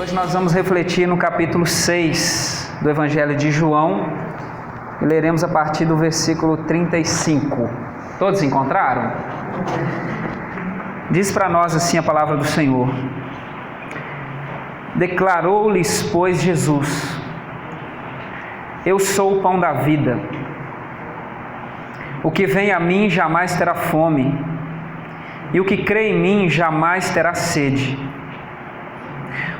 Hoje nós vamos refletir no capítulo 6 do Evangelho de João e leremos a partir do versículo 35. Todos encontraram? Diz para nós assim a palavra do Senhor: Declarou-lhes, pois, Jesus: Eu sou o pão da vida. O que vem a mim jamais terá fome, e o que crê em mim jamais terá sede.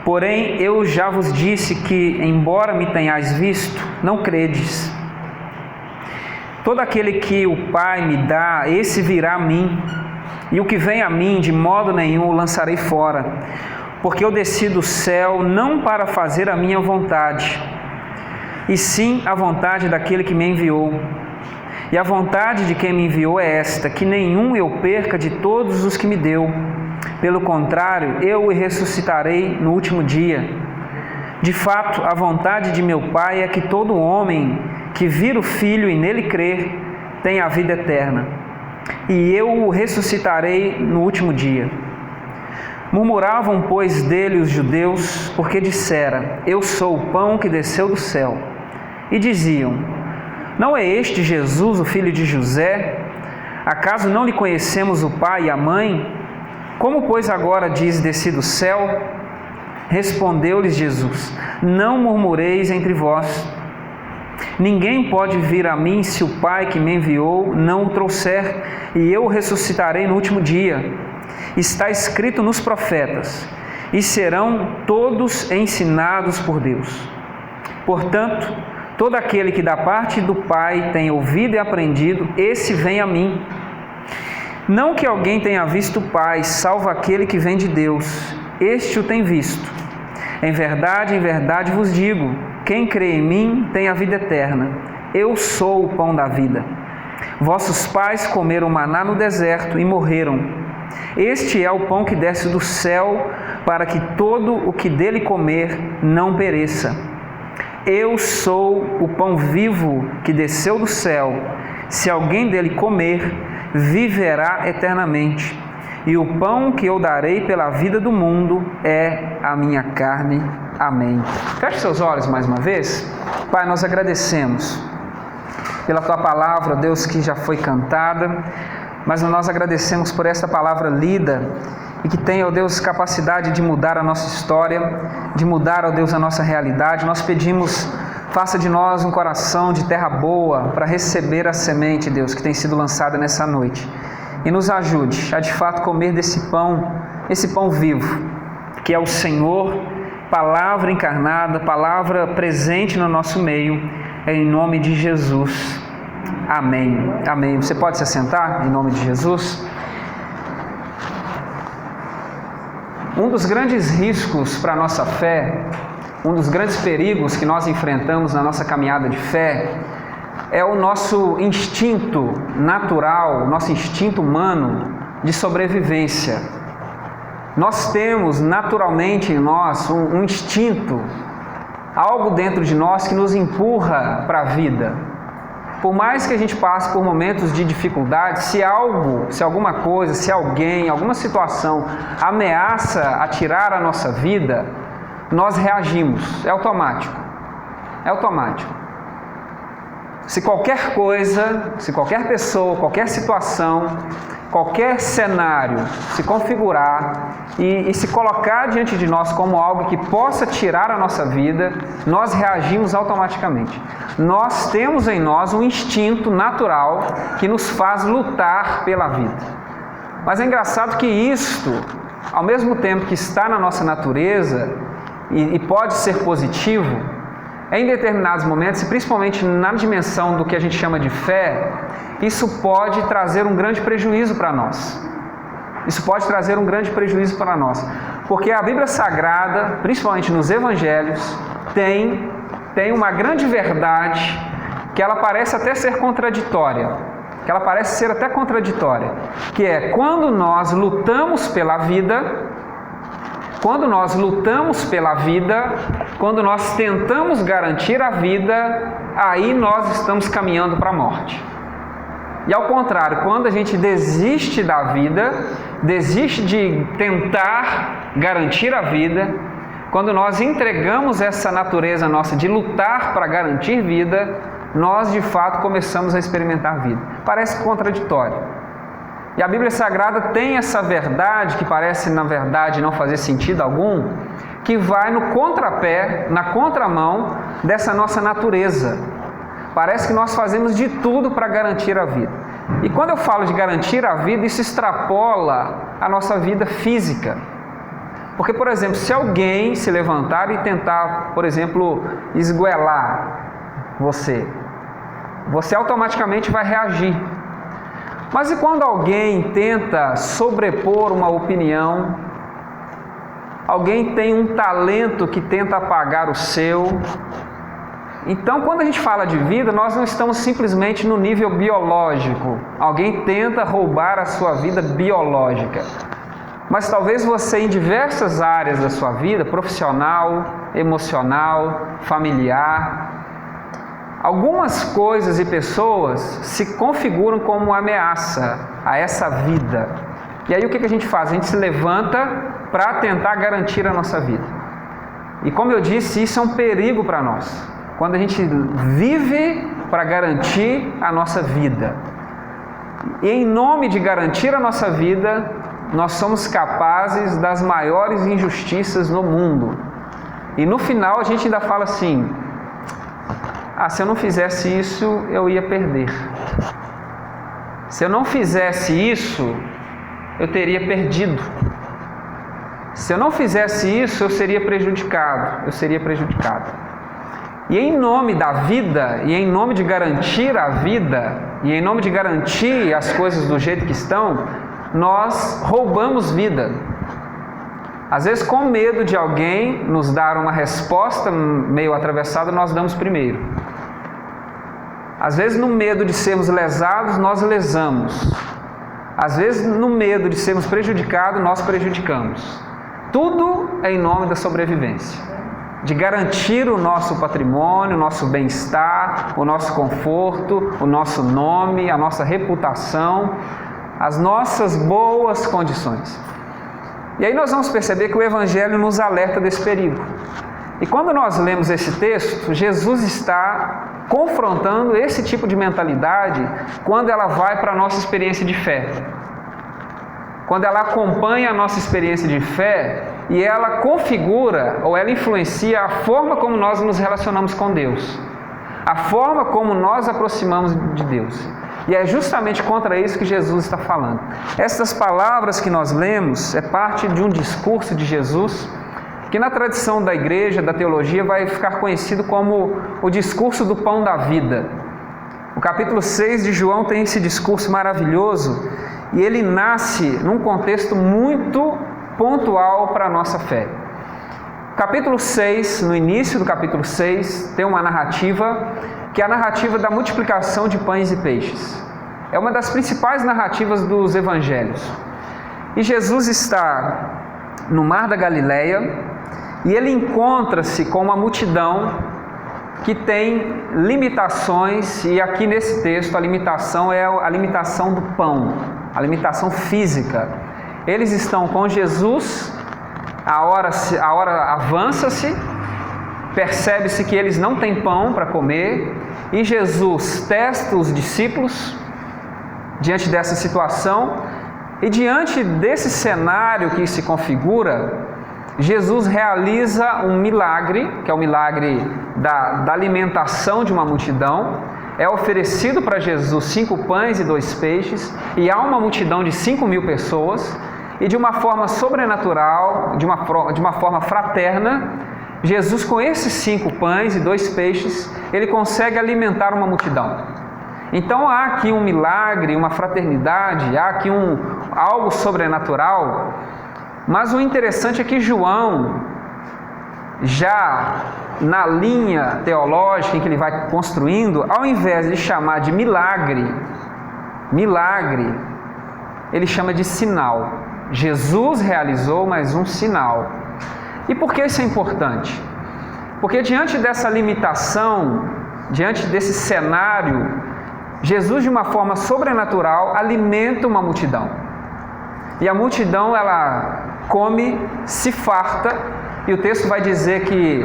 Porém, eu já vos disse que, embora me tenhais visto, não credes. Todo aquele que o Pai me dá, esse virá a mim, e o que vem a mim, de modo nenhum o lançarei fora, porque eu desci do céu não para fazer a minha vontade, e sim a vontade daquele que me enviou. E a vontade de quem me enviou é esta, que nenhum eu perca de todos os que me deu. Pelo contrário, eu o ressuscitarei no último dia. De fato, a vontade de meu Pai é que todo homem que vir o Filho e nele crer, tenha a vida eterna. E eu o ressuscitarei no último dia. Murmuravam, pois, dele os judeus, porque dissera: Eu sou o pão que desceu do céu. E diziam: Não é este Jesus, o filho de José? Acaso não lhe conhecemos o pai e a mãe? Como, pois, agora diz: desci do céu? Respondeu-lhes Jesus: Não murmureis entre vós. Ninguém pode vir a mim se o Pai que me enviou não o trouxer, e eu o ressuscitarei no último dia. Está escrito nos profetas: e serão todos ensinados por Deus. Portanto, todo aquele que da parte do Pai tem ouvido e aprendido, esse vem a mim. Não que alguém tenha visto o Pai, salvo aquele que vem de Deus. Este o tem visto. Em verdade vos digo, quem crê em mim tem a vida eterna. Eu sou o pão da vida. Vossos pais comeram maná no deserto e morreram. Este é o pão que desce do céu, para que todo o que dele comer não pereça. Eu sou o pão vivo que desceu do céu. Se alguém dele comer, viverá eternamente. E o pão que eu darei pela vida do mundo é a minha carne. Amém. Feche seus olhos mais uma vez. Pai, nós agradecemos pela Tua palavra, Deus, que já foi cantada, mas nós agradecemos por esta palavra lida e que tem, ó Deus, capacidade de mudar a nossa história, de mudar, ó Deus, a nossa realidade. Nós pedimos: faça de nós um coração de terra boa para receber a semente, Deus, que tem sido lançada nessa noite. E nos ajude a de fato comer desse pão, esse pão vivo, que é o Senhor, palavra encarnada, palavra presente no nosso meio, em nome de Jesus. Amém. Amém. Você pode se assentar em nome de Jesus? Um dos grandes riscos para a nossa fé, um dos grandes perigos que nós enfrentamos na nossa caminhada de fé é o nosso instinto natural, o nosso instinto humano de sobrevivência. Nós temos naturalmente em nós um instinto, algo dentro de nós que nos empurra para a vida. Por mais que a gente passe por momentos de dificuldade, se alguma coisa, se alguém, alguma situação ameaça a tirar a nossa vida, nós reagimos, é automático. É automático. Se qualquer coisa, se qualquer pessoa, qualquer situação, qualquer cenário se configurar e se colocar diante de nós como algo que possa tirar a nossa vida, nós reagimos automaticamente. Nós temos em nós um instinto natural que nos faz lutar pela vida. Mas é engraçado que isto, ao mesmo tempo que está na nossa natureza e pode ser positivo, em determinados momentos, e principalmente na dimensão do que a gente chama de fé, isso pode trazer um grande prejuízo para nós. Isso pode trazer um grande prejuízo para nós. Porque a Bíblia Sagrada, principalmente nos Evangelhos, tem uma grande verdade que ela parece até ser contraditória. Que é: quando nós lutamos pela vida, quando nós tentamos garantir a vida, aí nós estamos caminhando para a morte. E ao contrário, quando a gente desiste da vida, desiste de tentar garantir a vida, quando nós entregamos essa natureza nossa de lutar para garantir vida, nós de fato começamos a experimentar vida. Parece contraditório. E a Bíblia Sagrada tem essa verdade, que parece na verdade não fazer sentido algum, que vai no contrapé, na contramão dessa nossa natureza. Parece que nós fazemos de tudo para garantir a vida. E quando eu falo de garantir a vida, isso extrapola a nossa vida física. Porque, por exemplo, se alguém se levantar e tentar, por exemplo, esgoelar você automaticamente vai reagir. Mas e quando alguém tenta sobrepor uma opinião, alguém tem um talento que tenta apagar o seu? Então, quando a gente fala de vida, nós não estamos simplesmente no nível biológico. Alguém tenta roubar a sua vida biológica. Mas talvez você, em diversas áreas da sua vida, profissional, emocional, familiar, algumas coisas e pessoas se configuram como uma ameaça a essa vida. E aí o que a gente faz? A gente se levanta para tentar garantir a nossa vida. E como eu disse, isso é um perigo para nós. Quando a gente vive para garantir a nossa vida. E em nome de garantir a nossa vida, nós somos capazes das maiores injustiças no mundo. E no final a gente ainda fala assim: se eu não fizesse isso, eu ia perder. Se eu não fizesse isso, eu teria perdido. Se eu não fizesse isso, eu seria prejudicado. E em nome da vida, e em nome de garantir a vida, e em nome de garantir as coisas do jeito que estão, nós roubamos vida. Às vezes, com medo de alguém nos dar uma resposta meio atravessada, nós damos primeiro. Às vezes, no medo de sermos lesados, nós lesamos. Às vezes, no medo de sermos prejudicados, nós prejudicamos. Tudo é em nome da sobrevivência, de garantir o nosso patrimônio, o nosso bem-estar, o nosso conforto, o nosso nome, a nossa reputação, as nossas boas condições. E aí nós vamos perceber que o Evangelho nos alerta desse perigo. E quando nós lemos esse texto, Jesus está confrontando esse tipo de mentalidade quando ela vai para a nossa experiência de fé. Quando ela acompanha a nossa experiência de fé e ela configura ou ela influencia a forma como nós nos relacionamos com Deus, a forma como nós aproximamos de Deus. E é justamente contra isso que Jesus está falando. Essas palavras que nós lemos é parte de um discurso de Jesus que na tradição da igreja, da teologia, vai ficar conhecido como o discurso do pão da vida. O capítulo 6 de João tem esse discurso maravilhoso e ele nasce num contexto muito pontual para a nossa fé. Capítulo 6, no início do capítulo 6, tem uma narrativa que é a narrativa da multiplicação de pães e peixes. É uma das principais narrativas dos evangelhos. E Jesus está no Mar da Galileia e ele encontra-se com uma multidão que tem limitações, e aqui nesse texto a limitação é a limitação do pão, a limitação física. Eles estão com Jesus, a hora avança-se, percebe-se que eles não têm pão para comer, e Jesus testa os discípulos diante dessa situação, e diante desse cenário que se configura, Jesus realiza um milagre, que é o milagre da alimentação de uma multidão. É oferecido para Jesus 5 pães e 2 peixes, e há uma multidão de 5.000 pessoas, e de uma forma sobrenatural, de uma forma fraterna, Jesus, com esses 5 pães e 2 peixes, ele consegue alimentar uma multidão. Então há aqui um milagre, uma fraternidade, há aqui algo sobrenatural. Mas o interessante é que João, já na linha teológica em que ele vai construindo, ao invés de chamar de milagre, ele chama de sinal. Jesus realizou mais um sinal. E por que isso é importante? Porque diante dessa limitação, diante desse cenário, Jesus, de uma forma sobrenatural, alimenta uma multidão. E a multidão, ela come, se farta, e o texto vai dizer que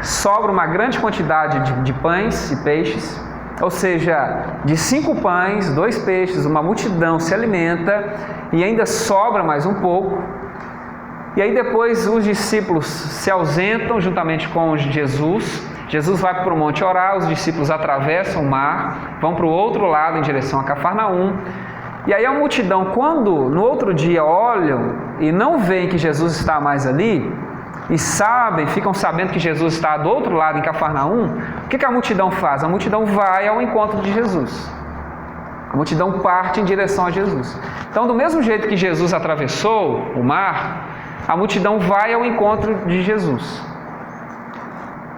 sobra uma grande quantidade de pães e peixes, ou seja, de 5 pães, 2 peixes, uma multidão se alimenta e ainda sobra mais um pouco. E aí depois os discípulos se ausentam juntamente com Jesus. Jesus vai para o monte orar, os discípulos atravessam o mar, vão para o outro lado em direção a Cafarnaum. E aí a multidão, quando no outro dia olham e não veem que Jesus está mais ali, e ficam sabendo que Jesus está do outro lado em Cafarnaum, o que a multidão faz? A multidão vai ao encontro de Jesus. A multidão parte em direção a Jesus. Então, do mesmo jeito que Jesus atravessou o mar, a multidão vai ao encontro de Jesus.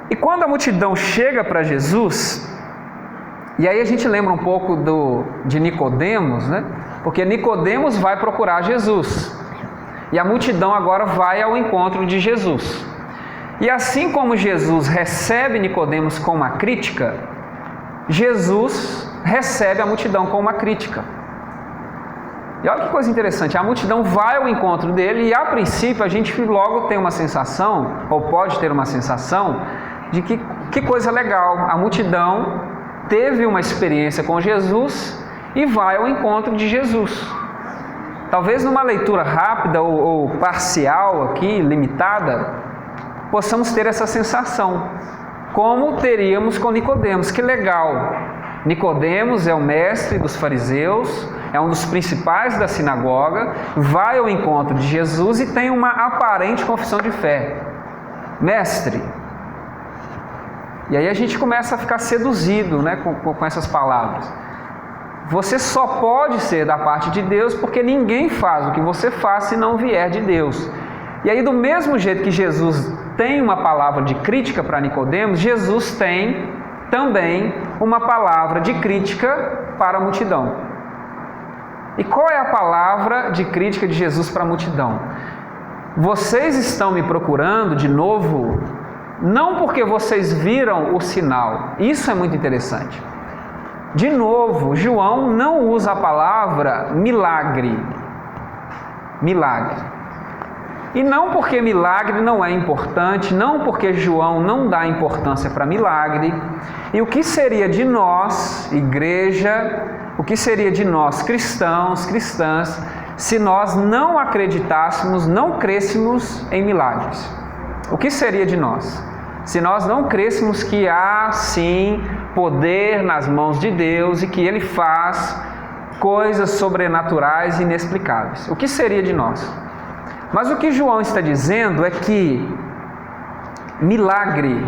E quando a multidão chega para Jesus, e aí a gente lembra um pouco de Nicodemos, né? Porque Nicodemos vai procurar Jesus. E a multidão agora vai ao encontro de Jesus. E assim como Jesus recebe Nicodemos com uma crítica, Jesus recebe a multidão com uma crítica. E olha que coisa interessante, a multidão vai ao encontro dele e a princípio a gente logo tem uma sensação, ou pode ter uma sensação, de que coisa legal, a multidão teve uma experiência com Jesus e vai ao encontro de Jesus. Talvez numa leitura rápida ou parcial aqui, limitada, possamos ter essa sensação, como teríamos com Nicodemos. Que legal! Nicodemos é o mestre dos fariseus, é um dos principais da sinagoga, vai ao encontro de Jesus e tem uma aparente confissão de fé. Mestre! E aí a gente começa a ficar seduzido, né, com essas palavras. Você só pode ser da parte de Deus porque ninguém faz o que você faz se não vier de Deus. E aí, do mesmo jeito que Jesus tem uma palavra de crítica para Nicodemos, Jesus tem também uma palavra de crítica para a multidão. E qual é a palavra de crítica de Jesus para a multidão? Vocês estão me procurando de novo, não porque vocês viram o sinal. Isso é muito interessante. De novo, João não usa a palavra milagre. Milagre. E não porque milagre não é importante, não porque João não dá importância para milagre. E o que seria de nós, igreja, o que seria de nós, cristãos, cristãs, se nós não acreditássemos, não crêssemos em milagres? O que seria de nós? Se nós não crêssemos que há, sim, poder nas mãos de Deus e que Ele faz coisas sobrenaturais e inexplicáveis. O que seria de nós? Mas o que João está dizendo é que milagre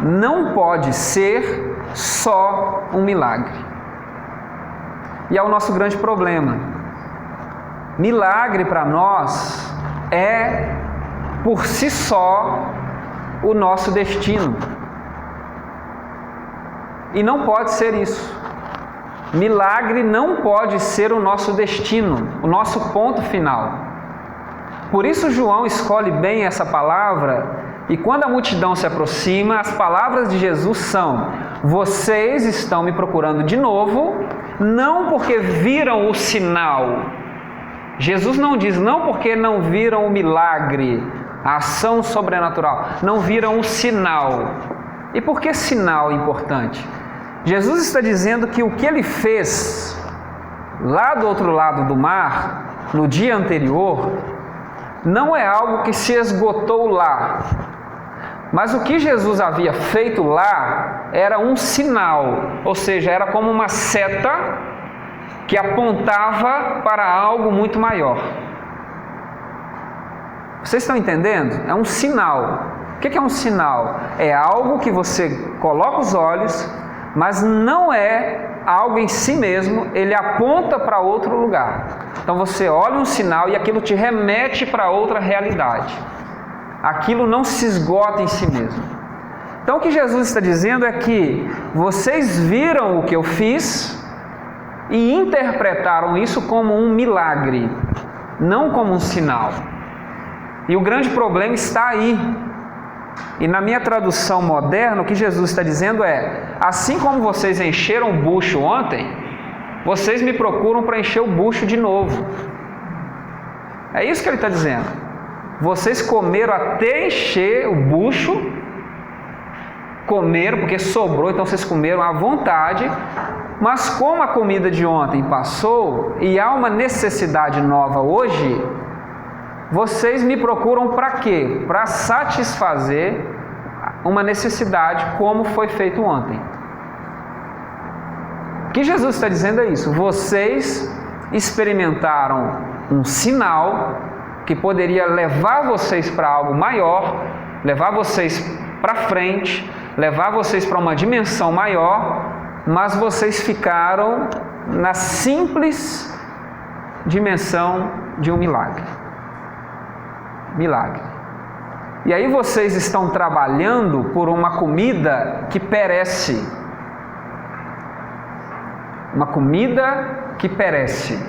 não pode ser só um milagre. E é o nosso grande problema. Milagre para nós é, por si só, o nosso destino. E não pode ser isso. Milagre não pode ser o nosso destino, o nosso ponto final. Por isso João escolhe bem essa palavra, e quando a multidão se aproxima, as palavras de Jesus são: vocês estão me procurando de novo, não porque viram o sinal. Jesus não diz, não porque não viram o milagre, a ação sobrenatural, não viram o sinal. E por que sinal é importante? Jesus está dizendo que o que Ele fez lá do outro lado do mar, no dia anterior, não é algo que se esgotou lá. Mas o que Jesus havia feito lá era um sinal, ou seja, era como uma seta que apontava para algo muito maior. Vocês estão entendendo? É um sinal. O que é um sinal? É algo que você coloca os olhos, mas não é algo em si mesmo, ele aponta para outro lugar. Então você olha um sinal e aquilo te remete para outra realidade. Aquilo não se esgota em si mesmo. Então o que Jesus está dizendo é que vocês viram o que eu fiz e interpretaram isso como um milagre, não como um sinal. E o grande problema está aí. E na minha tradução moderna, o que Jesus está dizendo é: assim como vocês encheram o bucho ontem, vocês me procuram para encher o bucho de novo. É isso que ele está dizendo. vocês comeram até encher o bucho, comeram porque sobrou, então vocês comeram à vontade, mas como a comida de ontem passou e há uma necessidade nova hoje, vocês me procuram para quê? Para satisfazer uma necessidade como foi feito ontem. O que Jesus está dizendo é isso: vocês experimentaram um sinal que poderia levar vocês para algo maior, levar vocês para frente, levar vocês para uma dimensão maior, mas vocês ficaram na simples dimensão de um milagre. Milagre. E aí vocês estão trabalhando por uma comida que perece. Uma comida que perece.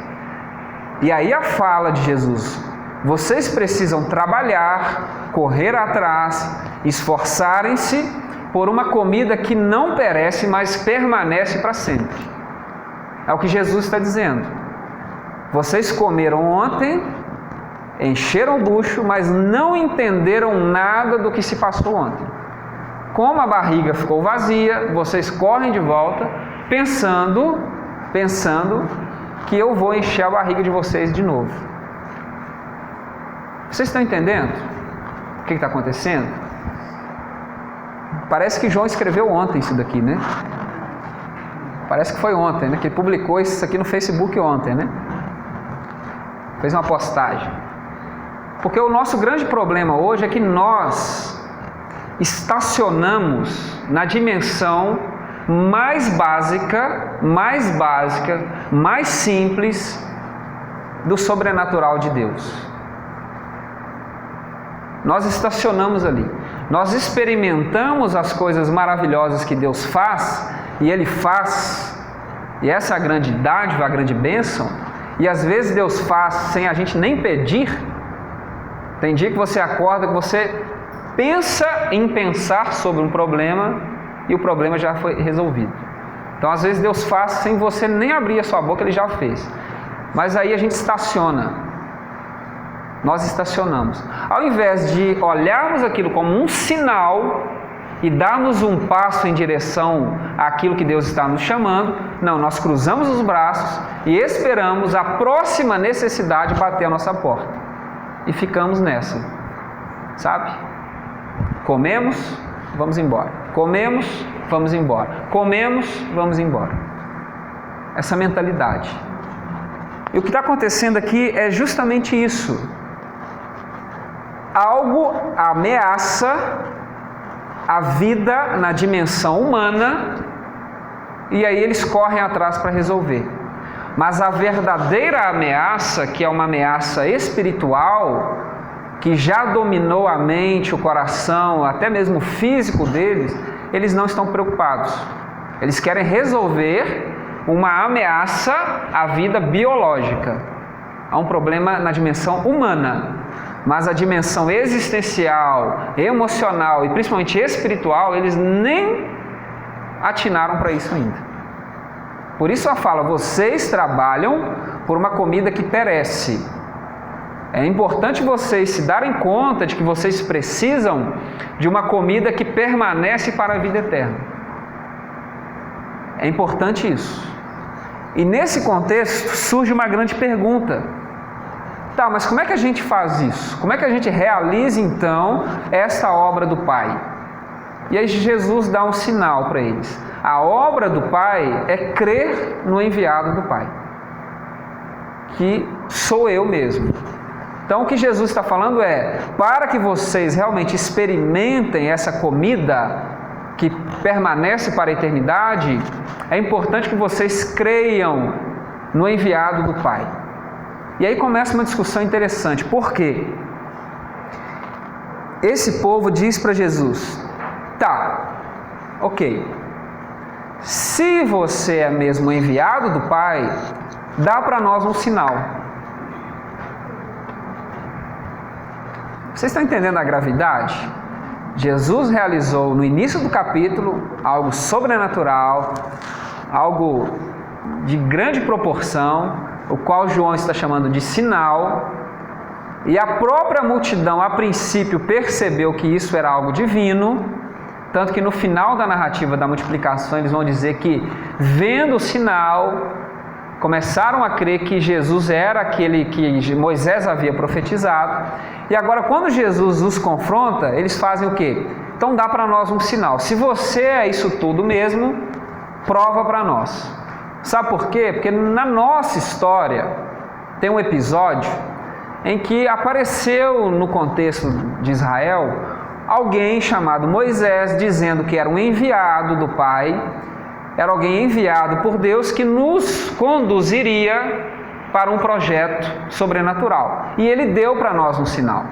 E aí a fala de Jesus: vocês precisam trabalhar, correr atrás, esforçarem-se por uma comida que não perece, mas permanece para sempre. É o que Jesus está dizendo. Vocês comeram ontem, encheram o bucho, mas não entenderam nada do que se passou ontem. Como a barriga ficou vazia, vocês correm de volta, pensando que eu vou encher a barriga de vocês de novo. Vocês estão entendendo o que está acontecendo? Parece que João escreveu ontem isso daqui, né? Parece que foi ontem, né? Que ele publicou isso aqui no Facebook ontem, né? Fez uma postagem. Porque o nosso grande problema hoje é que nós estacionamos na dimensão mais básica, mais simples do sobrenatural de Deus. Nós estacionamos ali. Nós experimentamos as coisas maravilhosas que Deus faz, e Ele faz, e essa é a grande dádiva, a grande bênção, e às vezes Deus faz sem a gente nem pedir. Tem dia que você acorda, que você pensa em pensar sobre um problema, e o problema já foi resolvido. Então às vezes Deus faz sem você nem abrir a sua boca, Ele já fez. Mas aí a gente estaciona. Nós estacionamos. Ao invés de olharmos aquilo como um sinal e darmos um passo em direção àquilo que Deus está nos chamando, não, nós cruzamos os braços e esperamos a próxima necessidade bater a nossa porta. E ficamos nessa, sabe? Comemos, vamos embora. Comemos, vamos embora. Comemos, vamos embora. Essa mentalidade. E o que está acontecendo aqui é justamente isso. Algo ameaça a vida na dimensão humana, e aí eles correm atrás para resolver. Mas a verdadeira ameaça, que é uma ameaça espiritual, que já dominou a mente, o coração, até mesmo o físico deles, eles não estão preocupados. Eles querem resolver uma ameaça à vida biológica. Há um problema na dimensão humana. Mas a dimensão existencial, emocional e principalmente espiritual, eles nem atinaram para isso ainda. Por isso a fala: vocês trabalham por uma comida que perece. É importante vocês se darem conta de que vocês precisam de uma comida que permanece para a vida eterna. É importante isso. E nesse contexto surge uma grande pergunta. Tá, mas como é que a gente faz isso? Como é que a gente realiza então esta obra do Pai? E aí Jesus dá um sinal para eles. A obra do Pai é crer no enviado do Pai, que sou eu mesmo. Então o que Jesus está falando é: para que vocês realmente experimentem essa comida que permanece para a eternidade, é importante que vocês creiam no enviado do Pai. E aí começa uma discussão interessante. Por quê? Esse povo diz para Jesus: tá, ok, se você é mesmo enviado do Pai, dá para nós um sinal. Vocês estão entendendo a gravidade? Jesus realizou no início do capítulo algo sobrenatural, algo de grande proporção, o qual João está chamando de sinal, E a própria multidão, a princípio, percebeu que isso era algo divino, tanto que no final da narrativa da multiplicação eles vão dizer que, vendo o sinal, começaram a crer que Jesus era aquele que Moisés havia profetizado. E agora, quando Jesus os confronta, eles fazem o quê? Então dá para nós um sinal. Se você é isso tudo mesmo, prova para nós. Sabe por quê? Porque na nossa história tem um episódio em que apareceu no contexto de Israel alguém chamado Moisés, dizendo que era um enviado do Pai, era alguém enviado por Deus que nos conduziria para um projeto sobrenatural. E ele deu para nós um sinal.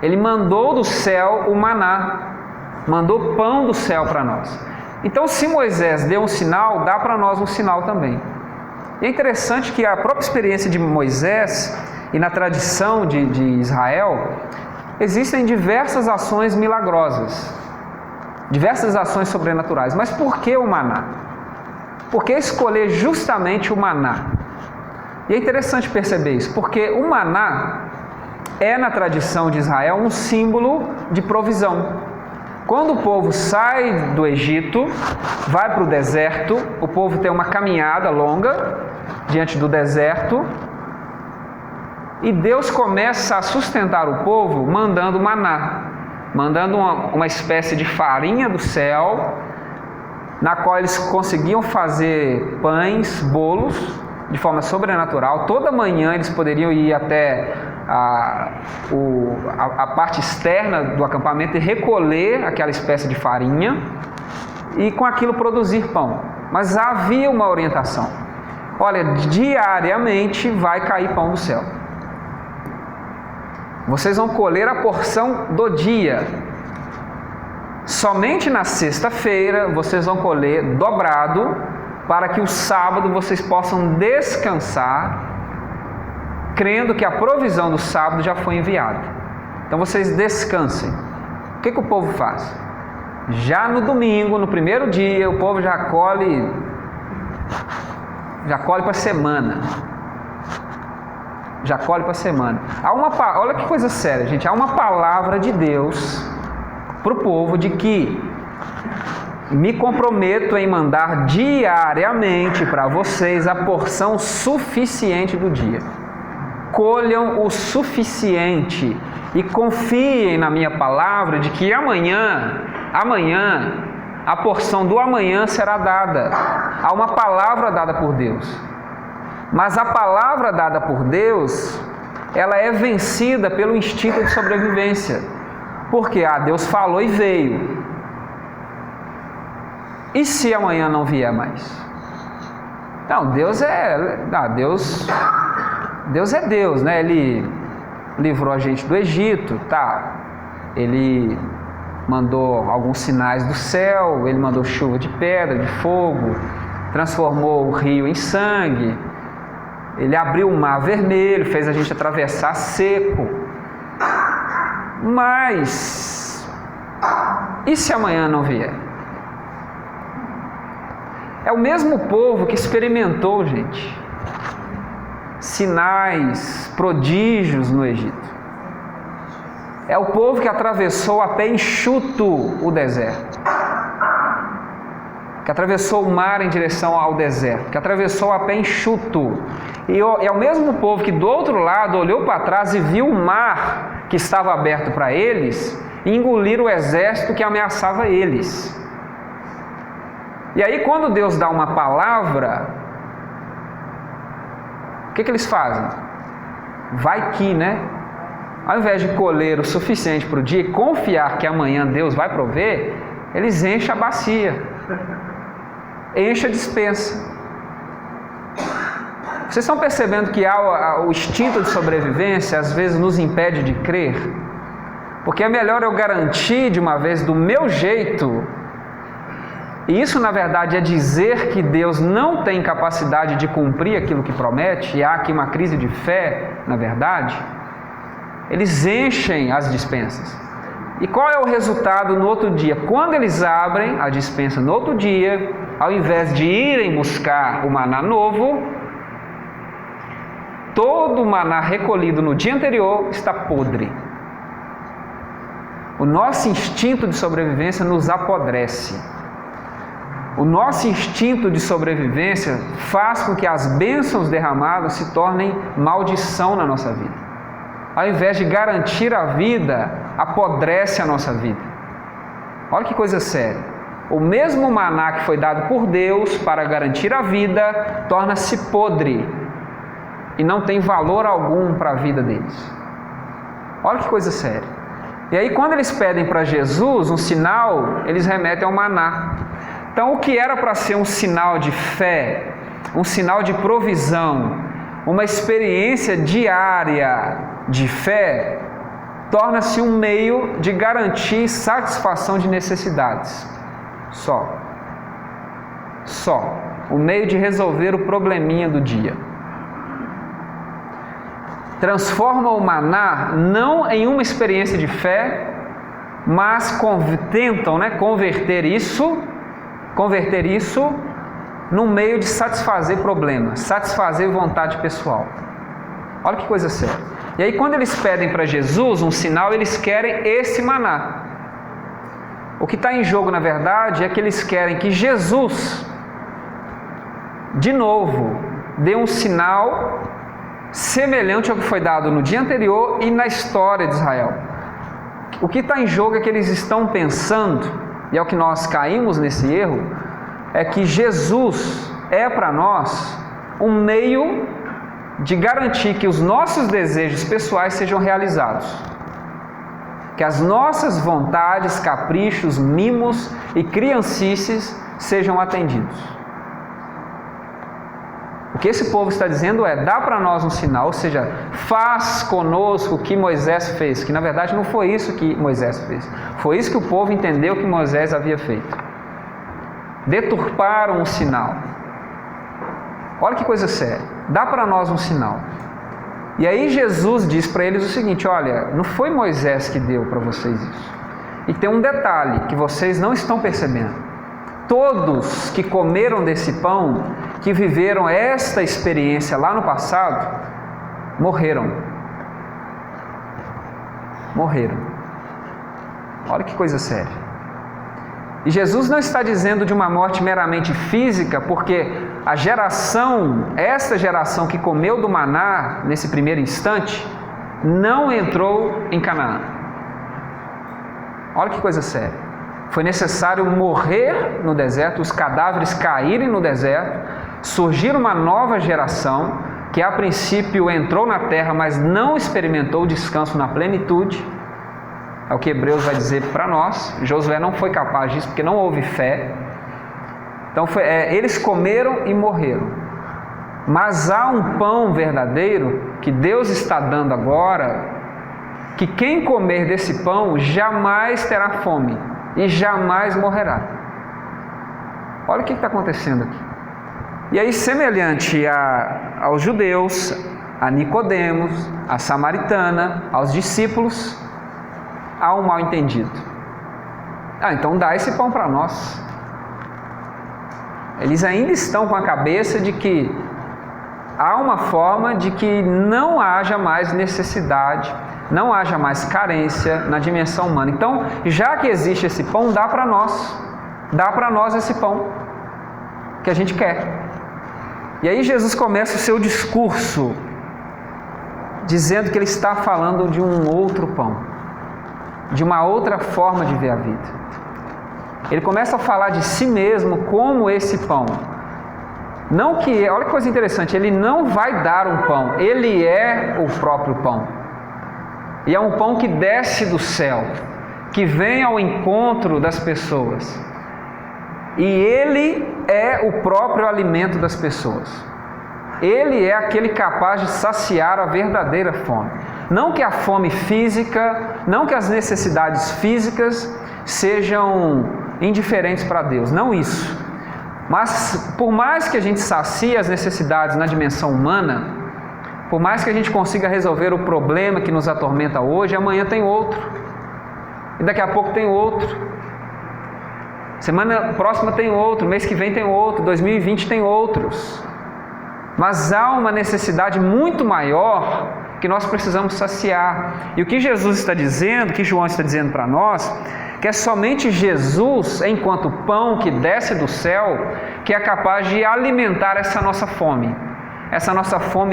Ele mandou do céu o maná, mandou pão do céu para nós. Então, se Moisés deu um sinal, dá para nós um sinal também. E é interessante que a própria experiência de Moisés e na tradição de Israel, existem diversas ações milagrosas, diversas ações sobrenaturais. Mas por que o maná? Por que escolher justamente o maná? E é interessante perceber isso, porque o maná é, na tradição de Israel, um símbolo de provisão. Quando o povo sai do Egito, vai para o deserto, o povo tem uma caminhada longa diante do deserto, e Deus começa a sustentar o povo mandando maná, mandando uma espécie de farinha do céu, na qual eles conseguiam fazer pães, bolos, de forma sobrenatural. Toda manhã eles poderiam ir até a parte externa do acampamento e recolher aquela espécie de farinha e com aquilo produzir pão. Mas havia uma orientação. Olha, diariamente vai cair pão do céu. Vocês vão colher a porção do dia. Somente na sexta-feira vocês vão colher dobrado, para que o sábado vocês possam descansar, crendo que a provisão do sábado já foi enviada. Então vocês descansem. O que o povo faz? Já no domingo, no primeiro dia, o povo já colhe para a semana. Já colhe para a semana. Olha que coisa séria, gente. Há uma palavra de Deus para o povo de que me comprometo em mandar diariamente para vocês a porção suficiente do dia. Colham o suficiente e confiem na minha palavra de que amanhã, a porção do amanhã será dada. Há uma palavra dada por Deus. Mas a palavra dada por Deus, ela é vencida pelo instinto de sobrevivência. Porque Deus falou e veio. E se amanhã não vier mais? Não, Deus é Deus, né? Ele livrou a gente do Egito, tá? Ele mandou alguns sinais do céu, ele mandou chuva de pedra, de fogo, transformou o rio em sangue, ele abriu o mar vermelho, fez a gente atravessar seco. Mas e se amanhã não vier? É o mesmo povo que experimentou, gente, sinais, prodígios no Egito. É o povo que atravessou a pé enxuto o deserto, que atravessou o mar em direção ao deserto, que atravessou a pé enxuto. E é o mesmo povo que do outro lado olhou para trás e viu o mar que estava aberto para eles e engolir o exército que ameaçava eles. E aí, quando Deus dá uma palavra, o que eles fazem? Vai que, né? Ao invés de colher o suficiente para o dia e confiar que amanhã Deus vai prover, eles enchem a bacia, enchem a despensa. Vocês estão percebendo que o instinto de sobrevivência às vezes nos impede de crer? Porque é melhor eu garantir de uma vez do meu jeito. E isso, na verdade, é dizer que Deus não tem capacidade de cumprir aquilo que promete, e há aqui uma crise de fé, na verdade. Eles enchem as despensas. E qual é o resultado no outro dia? Quando eles abrem a despensa no outro dia, ao invés de irem buscar o maná novo, todo o maná recolhido no dia anterior está podre. O nosso instinto de sobrevivência nos apodrece. O nosso instinto de sobrevivência faz com que as bênçãos derramadas se tornem maldição na nossa vida. Ao invés de garantir a vida, apodrece a nossa vida. Olha que coisa séria. O mesmo maná que foi dado por Deus para garantir a vida, torna-se podre e não tem valor algum para a vida deles. Olha que coisa séria. E aí quando eles pedem para Jesus um sinal, eles remetem ao maná. Então o que era para ser um sinal de fé, um sinal de provisão, uma experiência diária de fé, torna-se um meio de garantir satisfação de necessidades. Só. O meio de resolver o probleminha do dia. Transforma o maná não em uma experiência de fé, mas tentam converter isso num meio de satisfazer problemas, satisfazer vontade pessoal. Olha que coisa séria. E aí quando eles pedem para Jesus um sinal, eles querem esse maná. O que está em jogo, na verdade, é que eles querem que Jesus, de novo, dê um sinal semelhante ao que foi dado no dia anterior e na história de Israel. O que está em jogo é que eles estão pensando, e é o que nós caímos nesse erro, é que Jesus é para nós um meio de garantir que os nossos desejos pessoais sejam realizados. Que as nossas vontades, caprichos, mimos e criancices sejam atendidos. O que esse povo está dizendo é, dá para nós um sinal, ou seja, faz conosco o que Moisés fez, que na verdade não foi isso que Moisés fez, foi isso que o povo entendeu que Moisés havia feito. Deturparam o sinal. Olha que coisa séria, dá para nós um sinal. E aí Jesus diz para eles o seguinte, olha, não foi Moisés que deu para vocês isso. E tem um detalhe que vocês não estão percebendo. Todos que comeram desse pão, que viveram esta experiência lá no passado, morreram. Olha que coisa séria. E Jesus não está dizendo de uma morte meramente física, porque esta geração que comeu do maná nesse primeiro instante, não entrou em Canaã. Olha que coisa séria. Foi necessário morrer no deserto, os cadáveres caírem no deserto, surgir uma nova geração que a princípio entrou na terra, mas não experimentou o descanso na plenitude. É o que Hebreus vai dizer para nós. Josué não foi capaz disso porque não houve fé. Então eles comeram e morreram. Mas há um pão verdadeiro que Deus está dando agora, que quem comer desse pão jamais terá fome e jamais morrerá. Olha o que está acontecendo aqui. E aí, semelhante aos judeus, a Nicodemos, a samaritana, aos discípulos, há um mal entendido. Então dá esse pão para nós. Eles ainda estão com a cabeça de que há uma forma de que não haja mais necessidade, não haja mais carência na dimensão humana. Então, já que existe esse pão, dá para nós esse pão que a gente quer. E aí Jesus começa o seu discurso dizendo que ele está falando de um outro pão, de uma outra forma de ver a vida. Ele começa a falar de si mesmo como esse pão. Olha que coisa interessante, ele não vai dar um pão, ele é o próprio pão. E é um pão que desce do céu, que vem ao encontro das pessoas. E ele é o próprio alimento das pessoas. Ele é aquele capaz de saciar a verdadeira fome. Não que a fome física, não que as necessidades físicas sejam indiferentes para Deus, não isso. Mas por mais que a gente sacie as necessidades na dimensão humana, por mais que a gente consiga resolver o problema que nos atormenta hoje, amanhã tem outro. E daqui a pouco tem outro. Semana próxima tem outro, mês que vem tem outro, 2020 tem outros. Mas há uma necessidade muito maior que nós precisamos saciar. E o que Jesus está dizendo, que João está dizendo para nós, que é somente Jesus, enquanto pão que desce do céu, que é capaz de alimentar essa nossa fome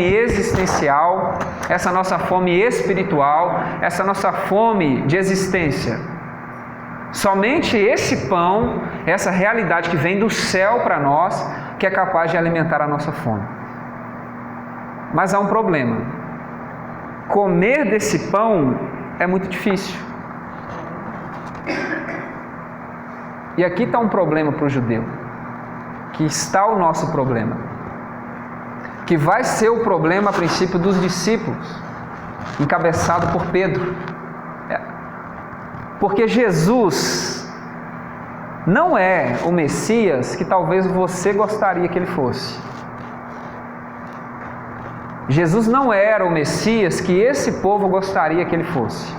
existencial, essa nossa fome espiritual, essa nossa fome de existência. Somente esse pão, essa realidade que vem do céu para nós, que é capaz de alimentar a nossa fome. Mas há um problema. Comer desse pão é muito difícil. E aqui está um problema para o judeu, que está o nosso problema, que vai ser o problema a princípio dos discípulos, encabeçado por Pedro. Porque Jesus não é o Messias que talvez você gostaria que ele fosse. Jesus não era o Messias que esse povo gostaria que ele fosse.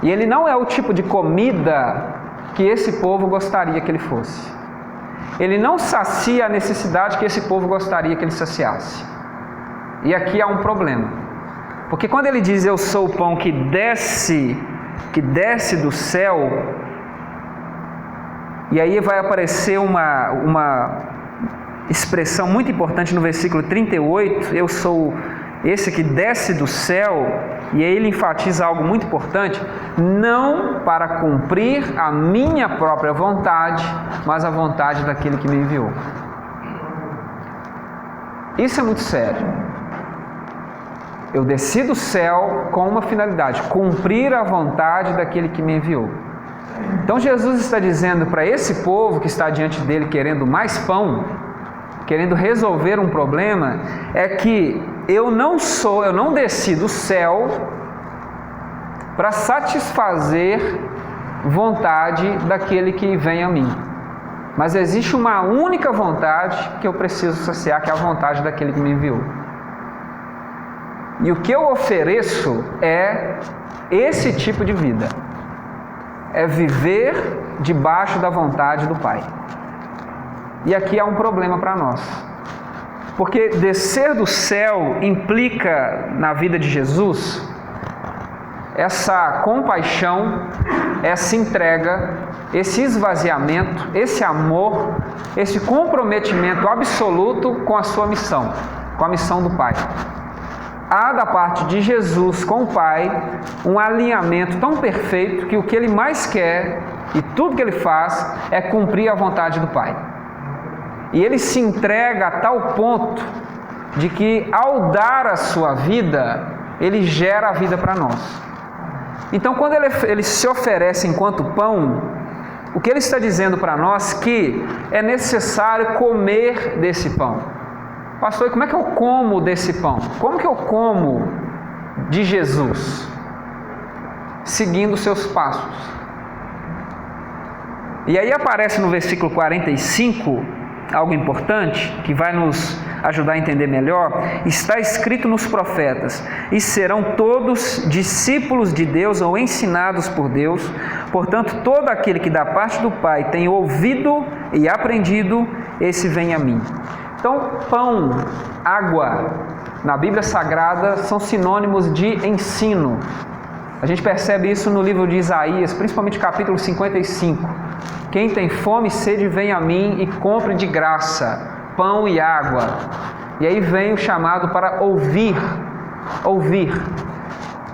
E ele não é o tipo de comida que esse povo gostaria que ele fosse. Ele não sacia a necessidade que esse povo gostaria que ele saciasse. E aqui há um problema. Porque quando ele diz eu sou o pão que desce do céu, e aí vai aparecer uma expressão muito importante no versículo 38, eu sou esse que desce do céu, e aí ele enfatiza algo muito importante, não para cumprir a minha própria vontade, mas a vontade daquele que me enviou. Isso é muito sério. Eu desci do céu com uma finalidade, cumprir a vontade daquele que me enviou. Então Jesus está dizendo para esse povo que está diante dele querendo mais pão, querendo resolver um problema, é que eu não desci do céu para satisfazer vontade daquele que vem a mim. Mas existe uma única vontade que eu preciso saciar, que é a vontade daquele que me enviou. E o que eu ofereço é esse tipo de vida. É viver debaixo da vontade do Pai. E aqui há um problema para nós. Porque descer do céu implica na vida de Jesus essa compaixão, essa entrega, esse esvaziamento, esse amor, esse comprometimento absoluto com a sua missão, com a missão do Pai. Há da parte de Jesus com o Pai um alinhamento tão perfeito que o que ele mais quer e tudo que ele faz é cumprir a vontade do Pai. E ele se entrega a tal ponto de que ao dar a sua vida, ele gera a vida para nós. Então quando ele se oferece enquanto pão, o que ele está dizendo para nós que é necessário comer desse pão. Pastor, como é que eu como desse pão? Como que eu como de Jesus? Seguindo os seus passos. E aí aparece no versículo 45 algo importante que vai nos ajudar a entender melhor. Está escrito nos profetas: e serão todos discípulos de Deus ou ensinados por Deus. Portanto, todo aquele que da parte do Pai tem ouvido e aprendido, esse vem a mim. Então, pão, água, na Bíblia Sagrada são sinônimos de ensino. A gente percebe isso no livro de Isaías, principalmente capítulo 55. Quem tem fome e sede, vem a mim e compre de graça pão e água. E aí vem o chamado para ouvir. Ouvir.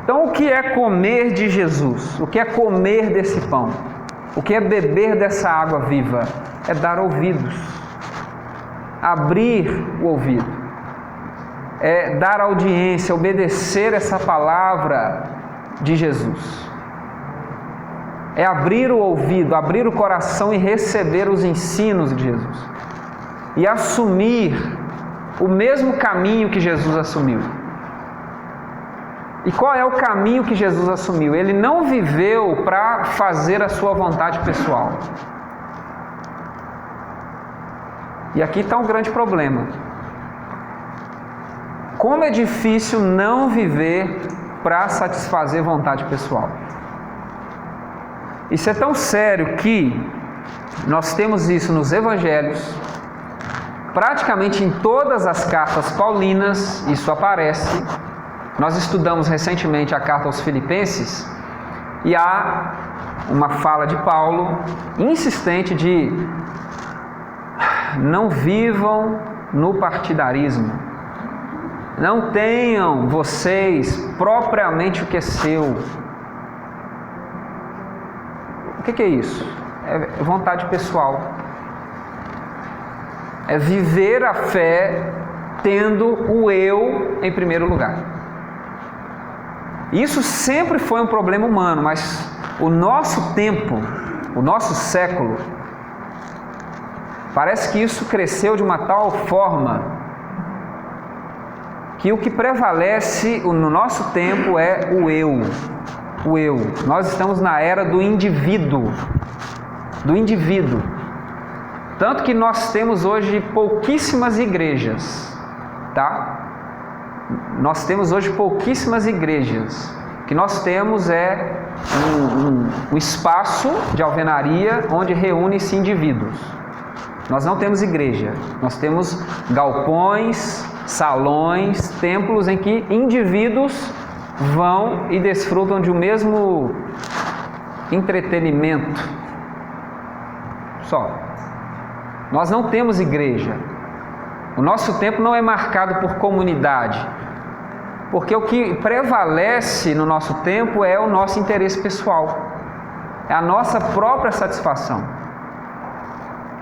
Então, o que é comer de Jesus? O que é comer desse pão? O que é beber dessa água viva? É dar ouvidos. Abrir o ouvido, é dar audiência, obedecer essa palavra de Jesus, é abrir o ouvido, abrir o coração e receber os ensinos de Jesus, e assumir o mesmo caminho que Jesus assumiu. E qual é o caminho que Jesus assumiu? Ele não viveu para fazer a sua vontade pessoal. E aqui está um grande problema. Como é difícil não viver para satisfazer vontade pessoal. Isso é tão sério que nós temos isso nos evangelhos, praticamente em todas as cartas paulinas isso aparece. Nós estudamos recentemente a carta aos Filipenses e há uma fala de Paulo insistente de não vivam no partidarismo, não tenham vocês propriamente o que é seu. O que é isso? É vontade pessoal. É viver a fé tendo o eu em primeiro lugar. Isso sempre foi um problema humano, mas o nosso tempo, o nosso século, parece que isso cresceu de uma tal forma que o que prevalece no nosso tempo é o eu. O eu. Nós estamos na era do indivíduo. Do indivíduo. Tanto que nós temos hoje pouquíssimas igrejas, tá? Nós temos hoje pouquíssimas igrejas. O que nós temos é um espaço de alvenaria onde reúnem-se indivíduos. Nós não temos igreja. Nós temos galpões, salões, templos em que indivíduos vão e desfrutam de um mesmo entretenimento. Só. Nós não temos igreja. O nosso tempo não é marcado por comunidade, porque o que prevalece no nosso tempo é o nosso interesse pessoal, é a nossa própria satisfação.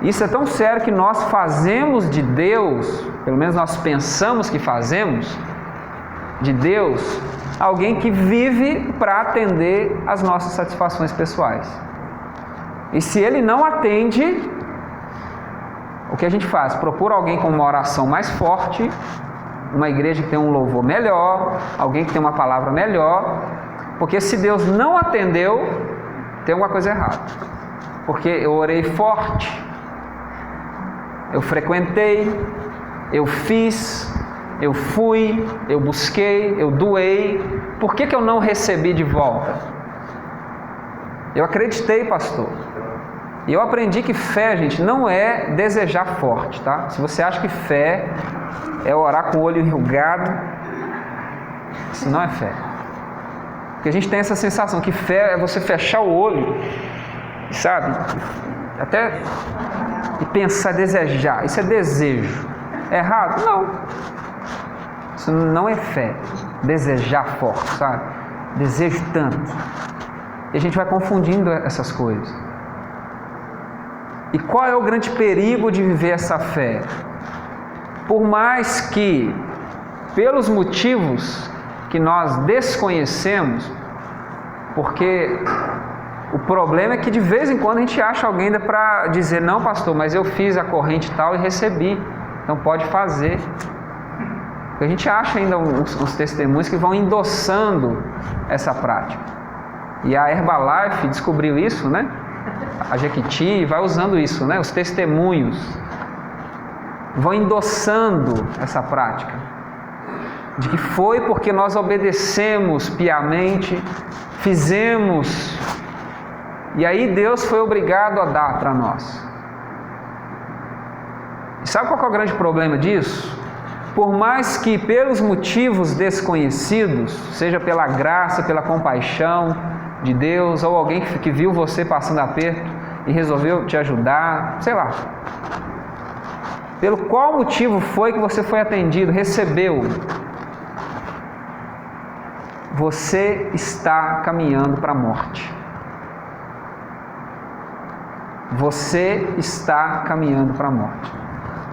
Isso é tão sério que nós fazemos de Deus, pelo menos nós pensamos que fazemos de Deus, alguém que vive para atender às nossas satisfações pessoais. E se ele não atende, o que a gente faz? Procura alguém com uma oração mais forte, uma igreja que tem um louvor melhor, alguém que tem uma palavra melhor, porque se Deus não atendeu, tem alguma coisa errada. Porque eu orei forte, eu frequentei, eu fiz, eu fui, eu busquei, eu doei, por que eu não recebi de volta? Eu acreditei, pastor. E eu aprendi que fé, gente, não é desejar forte, tá? Se você acha que fé é orar com o olho enrugado, isso não é fé. Porque a gente tem essa sensação que fé é você fechar o olho, sabe? Até e pensar, desejar. Isso é desejo. É errado? Não. Isso não é fé. Desejar forte, sabe? Desejo tanto. E a gente vai confundindo essas coisas. E qual é o grande perigo de viver essa fé? Por mais que, pelos motivos que nós desconhecemos, porque o problema é que de vez em quando a gente acha alguém ainda para dizer, não pastor, mas eu fiz a corrente tal e recebi, então pode fazer. Porque a gente acha ainda uns testemunhos que vão endossando essa prática. E a Herbalife descobriu isso, né? A Jequiti vai usando isso, né? Os testemunhos vão endossando essa prática de que foi porque nós obedecemos piamente, fizemos, e aí Deus foi obrigado a dar para nós. E sabe qual é o grande problema disso? Por mais que pelos motivos desconhecidos, seja pela graça, pela compaixão de Deus, ou alguém que viu você passando aperto e resolveu te ajudar, sei lá. Pelo qual motivo foi que você foi atendido, recebeu? Você está caminhando para a morte. Você está caminhando para a morte.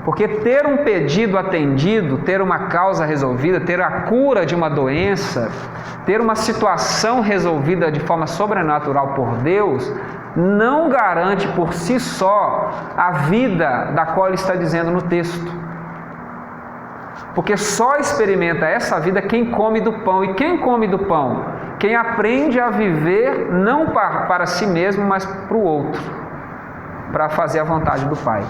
Porque ter um pedido atendido, ter uma causa resolvida, ter a cura de uma doença, ter uma situação resolvida de forma sobrenatural por Deus, não garante por si só a vida da qual ele está dizendo no texto. Porque só experimenta essa vida quem come do pão. E quem come do pão? Quem aprende a viver não para si mesmo, mas para o outro, para fazer a vontade do Pai.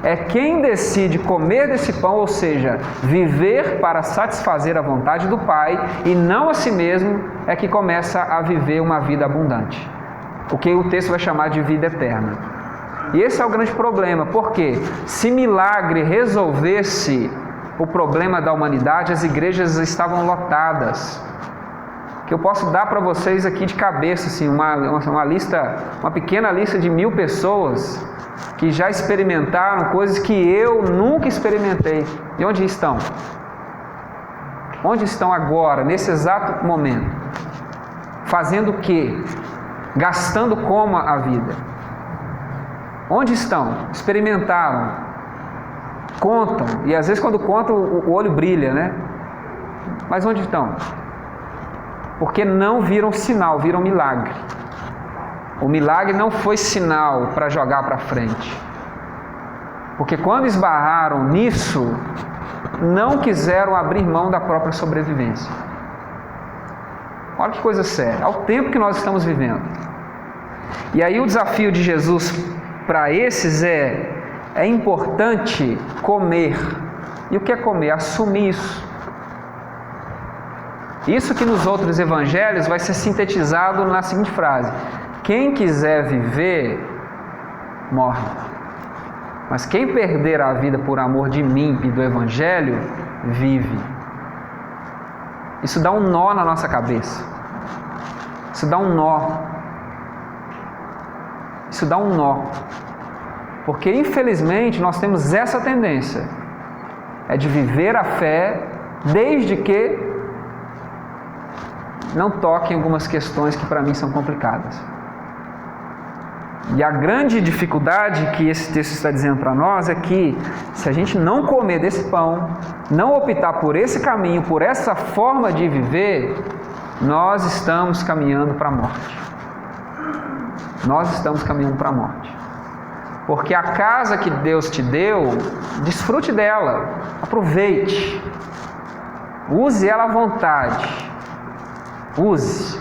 É quem decide comer desse pão, ou seja, viver para satisfazer a vontade do Pai e não a si mesmo, é que começa a viver uma vida abundante. O que o texto vai chamar de vida eterna. E esse é o grande problema, porque se milagre resolvesse o problema da humanidade, as igrejas estavam lotadas. Que eu posso dar para vocês aqui de cabeça, assim, uma pequena lista de 1000 pessoas que já experimentaram coisas que eu nunca experimentei. E onde estão? Onde estão agora, nesse exato momento? Fazendo o quê? Gastando como a vida? Onde estão? Experimentaram? Contam. E às vezes quando contam o olho brilha, né? Mas onde estão? Porque não viram sinal, viram milagre. O milagre não foi sinal para jogar para frente. Porque quando esbarraram nisso, não quiseram abrir mão da própria sobrevivência. Olha que coisa séria. Ao tempo que nós estamos vivendo. E aí o desafio de Jesus para esses é importante comer. E o que é comer? Assumir isso. Isso que nos outros evangelhos vai ser sintetizado na seguinte frase: quem quiser viver, morre. Mas quem perder a vida por amor de mim e do evangelho, vive. Isso dá um nó na nossa cabeça. Isso dá um nó. Isso dá um nó. Porque infelizmente nós temos essa tendência. É de viver a fé desde que não toquem algumas questões que para mim são complicadas. E a grande dificuldade que esse texto está dizendo para nós é que se a gente não comer desse pão, não optar por esse caminho, por essa forma de viver, nós estamos caminhando para a morte. Nós estamos caminhando para a morte. Porque a casa que Deus te deu, desfrute dela, aproveite, use ela à vontade. Use,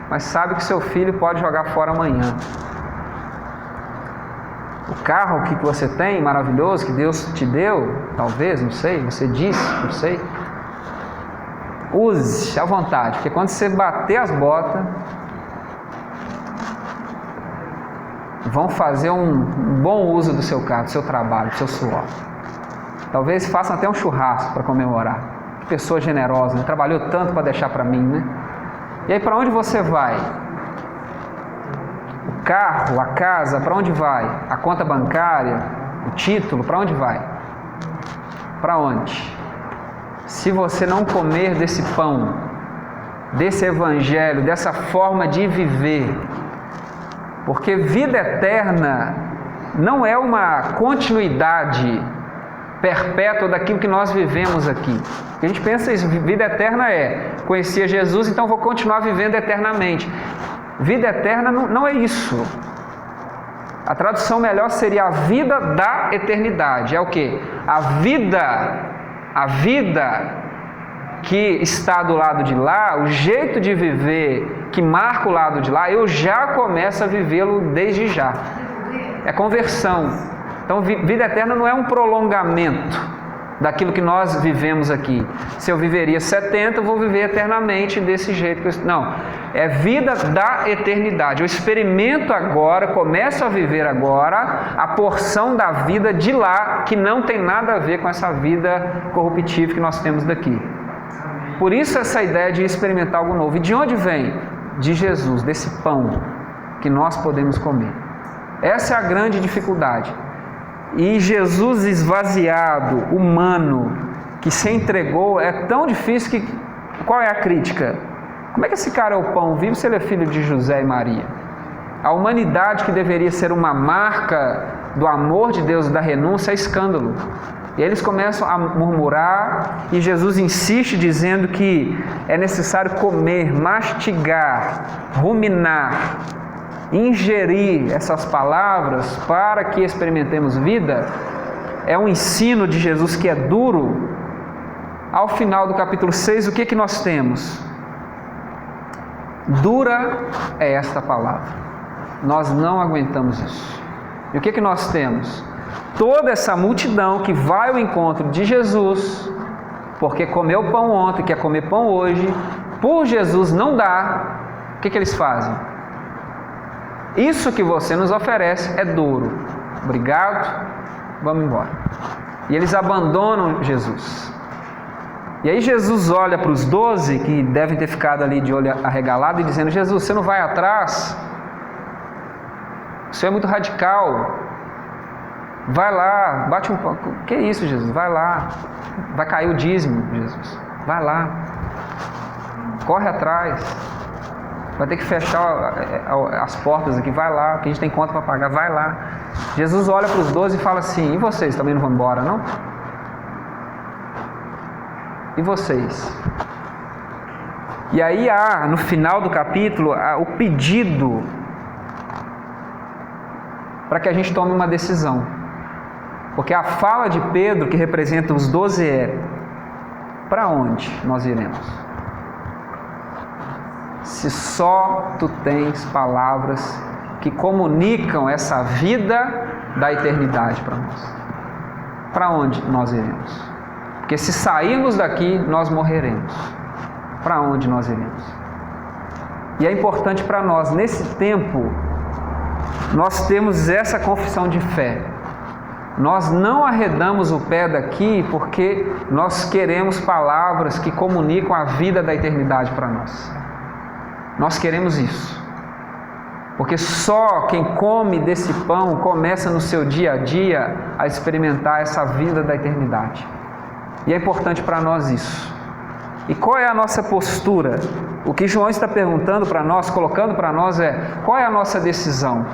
mas sabe que seu filho pode jogar fora amanhã. O carro que você tem, maravilhoso, que Deus te deu, talvez, não sei, você disse, não sei. Use à vontade, porque quando você bater as botas, vão fazer um bom uso do seu carro, do seu trabalho, do seu suor. Talvez façam até um churrasco para comemorar. Que pessoa generosa, né? Trabalhou tanto para deixar para mim, né? E aí para onde você vai? O carro, a casa, para onde vai? A conta bancária, o título, para onde vai? Para onde? Se você não comer desse pão, desse evangelho, dessa forma de viver, porque vida eterna não é uma continuidade perpétua daquilo que nós vivemos aqui. A gente pensa isso, vida eterna é conhecer Jesus, então vou continuar vivendo eternamente. Vida eterna não é isso. A tradução melhor seria a vida da eternidade. É o quê? A vida que está do lado de lá, o jeito de viver que marca o lado de lá, eu já começo a vivê-lo desde já. É conversão. Então, vida eterna não é um prolongamento daquilo que nós vivemos aqui. Se eu viveria 70, eu vou viver eternamente desse jeito. Não, é vida da eternidade. Eu experimento agora, começo a viver agora a porção da vida de lá, que não tem nada a ver com essa vida corruptível que nós temos daqui. Por isso essa ideia de experimentar algo novo. E de onde vem? De Jesus, desse pão que nós podemos comer. Essa é a grande dificuldade. E Jesus esvaziado, humano, que se entregou, é tão difícil que... Qual é a crítica? Como é que esse cara é o pão vivo se ele é filho de José e Maria? A humanidade que deveria ser uma marca do amor de Deus e da renúncia é escândalo. E eles começam a murmurar e Jesus insiste dizendo que é necessário comer, mastigar, ruminar, ingerir essas palavras para que experimentemos vida. É um ensino de Jesus que é duro. Ao final do capítulo 6, o que nós temos? Dura é esta palavra. Nós não aguentamos isso. E o que nós temos? Toda essa multidão que vai ao encontro de Jesus, porque comeu pão ontem, quer comer pão hoje, por Jesus não dá, o que eles fazem? Isso que você nos oferece é duro. Obrigado, vamos embora. E eles abandonam Jesus. E aí Jesus olha para os 12, que devem ter ficado ali de olho arregalado, e dizendo: Jesus, você não vai atrás? O Senhor é muito radical. Vai lá, bate um pouco. Que isso, Jesus? Vai lá. Vai cair o dízimo, Jesus. Vai lá. Corre atrás. Vai ter que fechar as portas aqui. Vai lá, que a gente tem conta para pagar. Vai lá. Jesus olha para os 12 e fala assim: e vocês também não vão embora, não? E vocês? E aí há, no final do capítulo, o pedido para que a gente tome uma decisão. Porque a fala de Pedro, que representa os 12, é: para onde nós iremos? Se só tu tens palavras que comunicam essa vida da eternidade para nós. Para onde nós iremos? Porque se sairmos daqui, nós morreremos. Para onde nós iremos? E é importante para nós, nesse tempo, nós temos essa confissão de fé. Nós não arredamos o pé daqui porque nós queremos palavras que comunicam a vida da eternidade para nós. Nós queremos isso. Porque só quem come desse pão começa no seu dia a dia a experimentar essa vida da eternidade. E é importante para nós isso. E qual é a nossa postura? O que João está perguntando para nós, colocando para nós é: qual é a nossa decisão?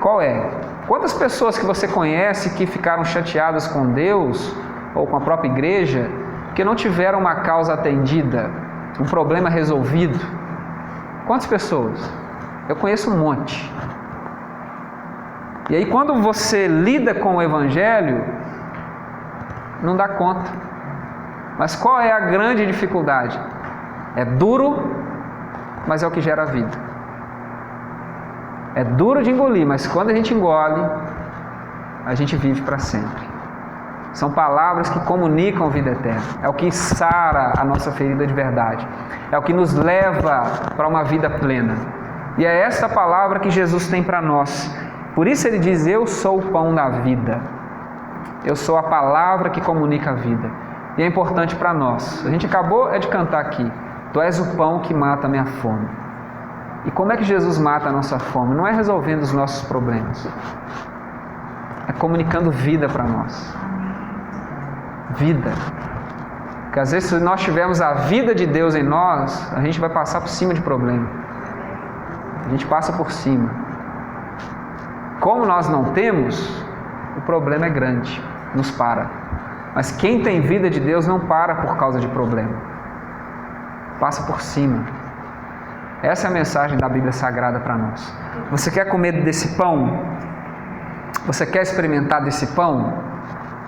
Qual é? Quantas pessoas que você conhece que ficaram chateadas com Deus ou com a própria igreja, que não tiveram uma causa atendida, um problema resolvido? Quantas pessoas? Eu conheço um monte. E aí quando você lida com o Evangelho, não dá conta. Mas qual é a grande dificuldade? É duro, mas é o que gera vida. É duro de engolir, mas quando a gente engole, a gente vive para sempre. São palavras que comunicam vida eterna. É o que sara a nossa ferida de verdade. É o que nos leva para uma vida plena. E é essa palavra que Jesus tem para nós. Por isso ele diz: eu sou o pão da vida. Eu sou a palavra que comunica a vida. E é importante para nós. A gente acabou de cantar aqui: tu és o pão que mata a minha fome. E como é que Jesus mata a nossa fome? Não é resolvendo os nossos problemas. É comunicando vida para nós. Vida. Porque às vezes, se nós tivermos a vida de Deus em nós, a gente vai passar por cima de problema. A gente passa por cima. Como nós não temos, o problema é grande, nos para. Mas quem tem vida de Deus não para por causa de problema. Passa por cima. Essa é a mensagem da Bíblia Sagrada para nós. Você quer comer desse pão? Você quer experimentar desse pão?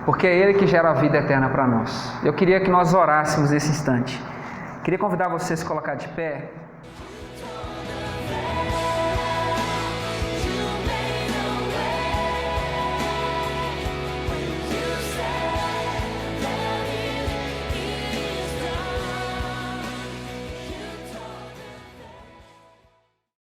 Porque é Ele que gera a vida eterna para nós. Eu queria que nós orássemos nesse instante. Queria convidar você a se colocar de pé.